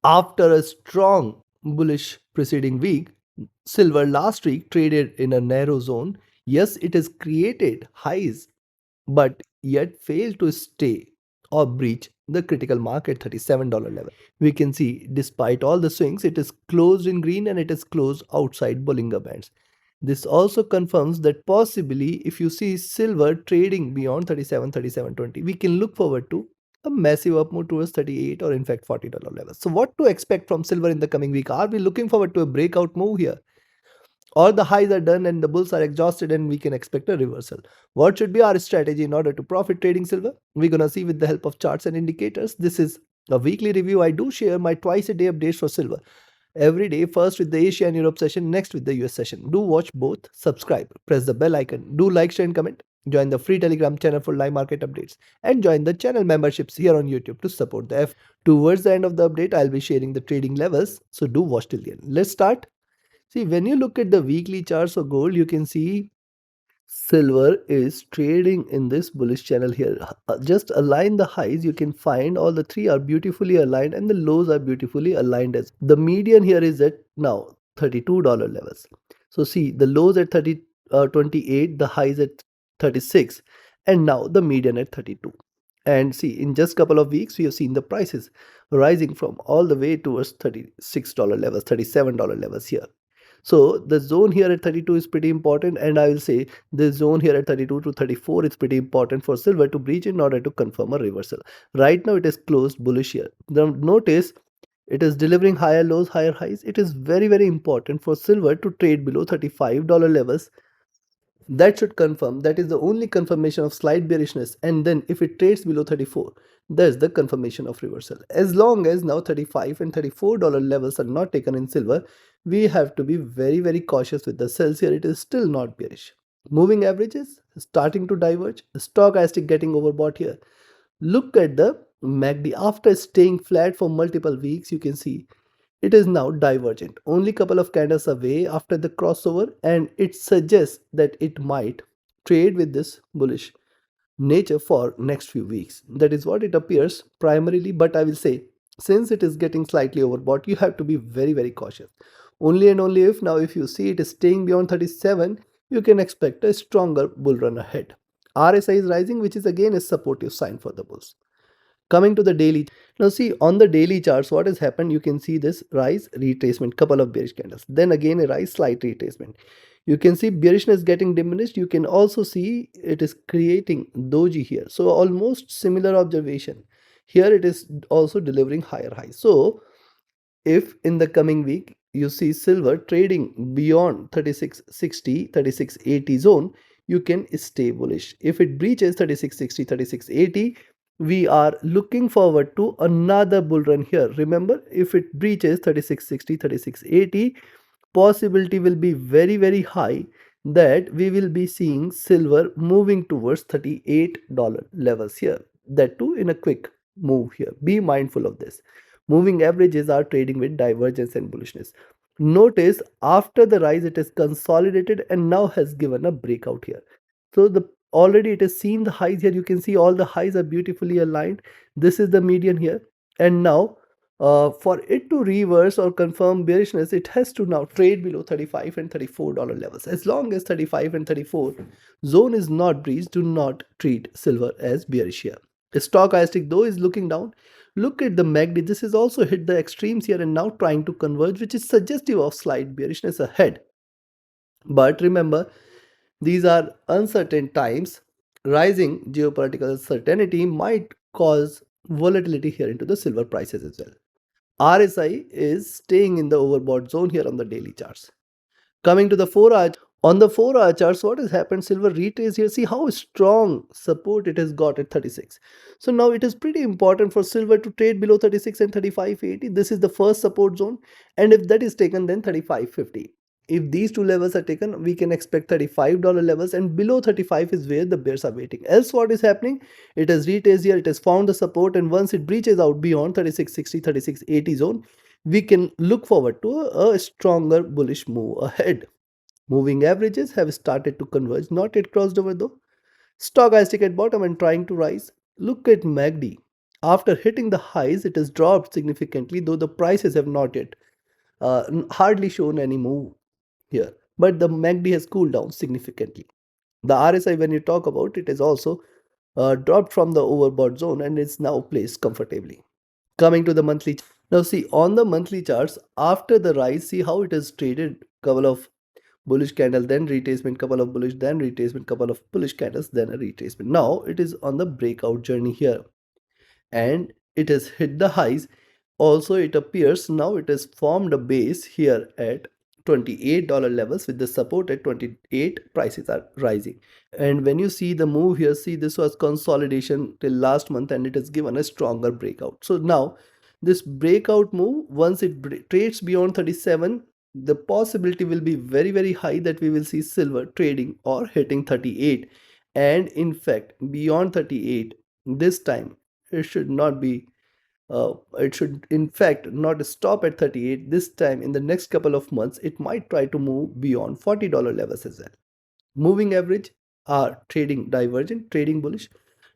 After a strong bullish preceding week, silver last week traded in a narrow zone. Yes, it has created highs, but yet failed to stay or breach the critical mark at $37 level. We can see, despite all the swings, it is closed in green and it is closed outside Bollinger Bands. This also confirms that possibly if you see silver trading beyond 37, 37.20, we can look forward to a massive up move towards 38 or in fact $40 levels. So what to expect from silver in the coming week? Are we looking forward to a breakout move here? Or the highs are done and the bulls are exhausted and we can expect a reversal? What should be our strategy in order to profit trading silver? We're going to see with the help of charts and indicators. This is a weekly review. I do share my twice a day updates for silver every day, first with the Asia and Europe session, next with the US session. Do watch both, subscribe, press the bell icon, do like, share and comment, join the free Telegram channel for live market updates, and join the channel memberships here on YouTube to support the F. Towards the end of the update, I'll be sharing the trading levels, so do watch till the end. Let's start. See, when you look at the weekly charts of gold, you can see silver is trading in this bullish channel here. Just align the highs, you can find all the three are beautifully aligned and the lows are beautifully aligned as the median here is at now $32 levels. So see, the lows at 28, the highs at 36, and now the median at 32. And see, in just couple of weeks we have seen the prices rising from all the way towards $36 levels, $37 levels here. So the zone here at 32 is pretty important, and I will say the zone here at 32 to 34 is pretty important for silver to breach in order to confirm a reversal. Right now it is closed bullish here. Now notice it is delivering higher lows, higher highs. It is very, very important for silver to trade below $35 levels. That should confirm, that is the only confirmation of slight bearishness, and then if it trades below 34, that's the confirmation of reversal. As long as now 35 and $34 levels are not taken in silver, we have to be very, very cautious with the sells here. It is still not bearish. Moving averages starting to diverge, stochastic getting overbought here. Look at the MACD. After staying flat for multiple weeks, you can see it is now divergent, only couple of candles away after the crossover, and it suggests that it might trade with this bullish nature for next few weeks. That is what it appears primarily, but I will say, since it is getting slightly overbought, you have to be very, very cautious. Only and only if now if you see it is staying beyond 37, you can expect a stronger bull run ahead. RSI is rising, which is again a supportive sign for the bulls. Coming to the daily, now see on the daily charts what has happened. You can see this rise, retracement, couple of bearish candles, then again a rise, slight retracement. You can see bearishness getting diminished. You can also see it is creating doji here, so almost similar observation here. It is also delivering higher highs. So if in the coming week you see silver trading beyond 3660, 3680 zone, you can stay bullish. If it breaches 3660, 3680, we are looking forward to another bull run here. Remember, if it breaches 3660, 3680, possibility will be very, very high that we will be seeing silver moving towards $38 levels here. That too in a quick move here. Be mindful of this. Moving averages are trading with divergence and bullishness. Notice after the rise, it is consolidated and now has given a breakout here. So the already it has seen the highs here. You can see all the highs are beautifully aligned. This is the median here, and now for it to reverse or confirm bearishness, it has to now trade below 35 and $34 levels. As long as 35 and 34 zone is not breached, do not treat silver as bearish here. The stochastic though is looking down. Look at the MACD. This has also hit the extremes here and now trying to converge, which is suggestive of slight bearishness ahead. But remember, these are uncertain times. Rising geopolitical uncertainty might cause volatility here into the silver prices as well. RSI is staying in the overbought zone here on the daily charts. Coming to the 4-hour, on the 4-hour charts, what has happened? Silver retrace here. See how strong support it has got at 36. So now it is pretty important for silver to trade below 36 and 35.80. This is the first support zone, and if that is taken, then 35.50. If these two levels are taken, we can expect $35 levels, and below 35 is where the bears are waiting. Else what is happening? It has retraced here, it has found the support, and once it breaches out beyond 3660, 3680 zone, we can look forward to a stronger bullish move ahead. Moving averages have started to converge, not yet crossed over though. Stochastic at bottom and trying to rise. Look at MACD. After hitting the highs, it has dropped significantly, though the prices have not yet hardly shown any move here. But the MACD has cooled down significantly. The RSI, when you talk about it, is also dropped from the overbought zone and is now placed comfortably. Coming to the monthly, now see on the monthly charts, after the rise, see how it has traded. Couple of bullish candle, then retracement, couple of bullish, then retracement, couple of bullish candles, then a retracement. Now it is on the breakout journey here, and it has hit the highs. Also, it appears now it has formed a base here at $28 levels with the support at 28. Prices are rising, and when you see the move here, see this was consolidation till last month and it has given a stronger breakout. So now this breakout move, once it trades beyond 37, the possibility will be very very high that we will see silver trading or hitting 38. And in fact, beyond 38, this time it should not be it should in fact not stop at 38. This time in the next couple of months it might try to move beyond $40 levels as well. Moving average are trading divergent, trading bullish.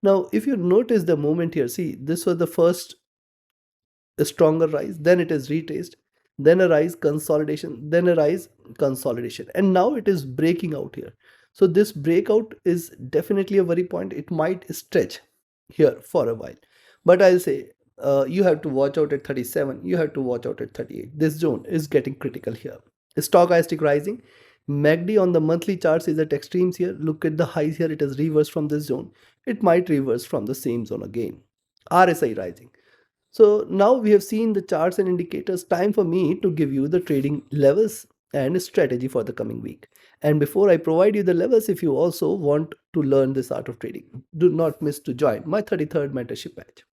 Now if you notice the movement here, see this was the first a stronger rise, then it is retraced, then a rise, consolidation, then a rise, consolidation, and now it is breaking out here. So this breakout is definitely a worry point. It might stretch here for a while, but I'll say you have to watch out at 37, you have to watch out at 38. This zone is getting critical here. Stochastic rising, MACD on the monthly charts is at extremes here. Look at the highs here, it has reversed from this zone. It might reverse from the same zone again. RSI rising. So now we have seen the charts and indicators. Time for me to give you the trading levels and strategy for the coming week. And before I provide you the levels, if you also want to learn this art of trading, do not miss to join my 33rd mentorship batch.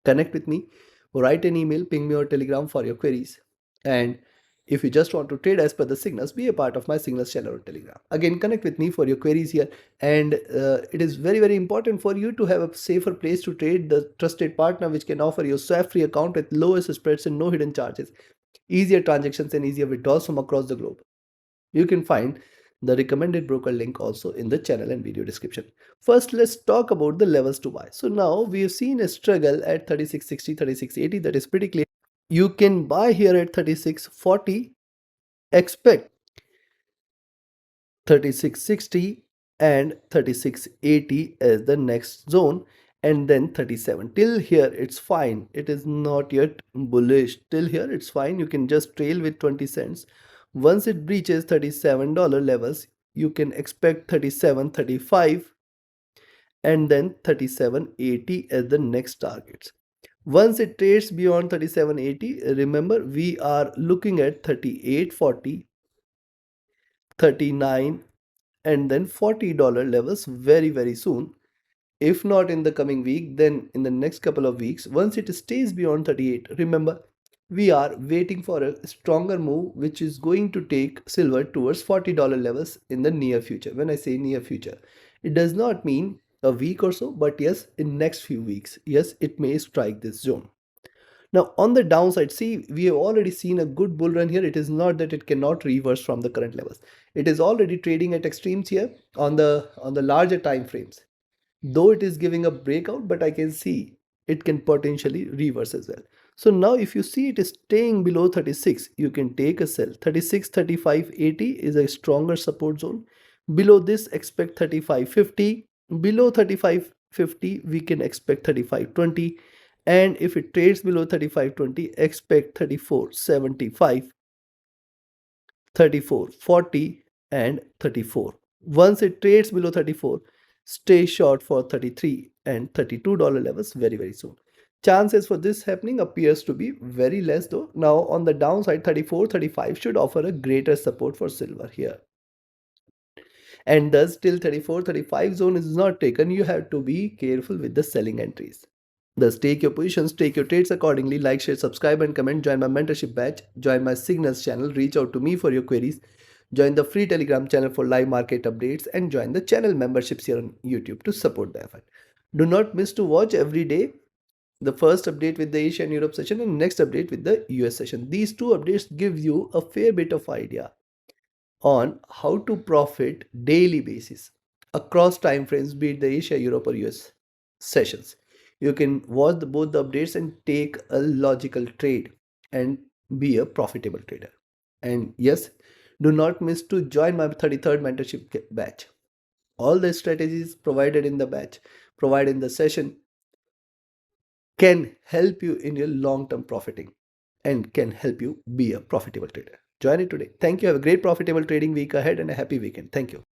Connect with me, write an email, ping me or telegram for your queries. And if you just want to trade as per the signals, be a part of my signals channel or telegram. Again, connect with me for your queries here. And it is very very important for you to have a safer place to trade, the trusted partner which can offer you a swap free account with lowest spreads and no hidden charges, easier transactions and easier withdrawals from across the globe. You can find the recommended broker link also in the channel and video description. First, let's talk about the levels to buy. So now we have seen a struggle at 3660, 3680. That is pretty clear. You can buy here at 3640, expect 3660 and 3680 as the next zone, and then 37. Till here it's fine, it is not yet bullish. Till here it's fine, you can just trail with 20 cents. Once it breaches $37 levels, you can expect 37.35 and then 37.80 as the next targets. Once it trades beyond 37.80, remember we are looking at 38.40, 39 and then $40 levels very very soon. If not in the coming week, then in the next couple of weeks. Once it stays beyond 38, remember we are waiting for a stronger move which is going to take silver towards $40 levels in the near future. When I say near future, it does not mean a week or so, but yes, in next few weeks, yes, it may strike this zone. Now on the downside, see we have already seen a good bull run here. It is not that it cannot reverse from the current levels. It is already trading at extremes here on the larger time frames. Though it is giving a breakout, but I can see it can potentially reverse as well. So now if you see it is staying below 36, you can take a sell. 36, 35, 80 is a stronger support zone. Below this, expect 35.50. Below 35.50, we can expect 35.20. And if it trades below 35.20, expect 34.75, 34.40 and 34. Once it trades below 34, stay short for 33 and $32 levels very very soon. Chances for this happening appears to be very less though. Now on the downside, 34, 35 should offer a greater support for silver here. And thus till 34, 35 zone is not taken, you have to be careful with the selling entries. Thus, take your positions, take your trades accordingly. Like, share, subscribe, and comment. Join my mentorship batch. Join my signals channel. Reach out to me for your queries. Join the free Telegram channel for live market updates. And join the channel memberships here on YouTube to support the effort. Do not miss to watch every day the first update with the Asia and Europe session and next update with the US session. These two updates give you a fair bit of idea on how to profit daily basis across time frames, be it the Asia, Europe, or US sessions. You can watch both the updates and take a logical trade and be a profitable trader. And yes, do not miss to join my 33rd mentorship batch. All the strategies provided in the batch, provided in the session, can help you in your long-term profiting and can help you be a profitable trader. Join it today. Thank you. Have a great profitable trading week ahead and a happy weekend. Thank you.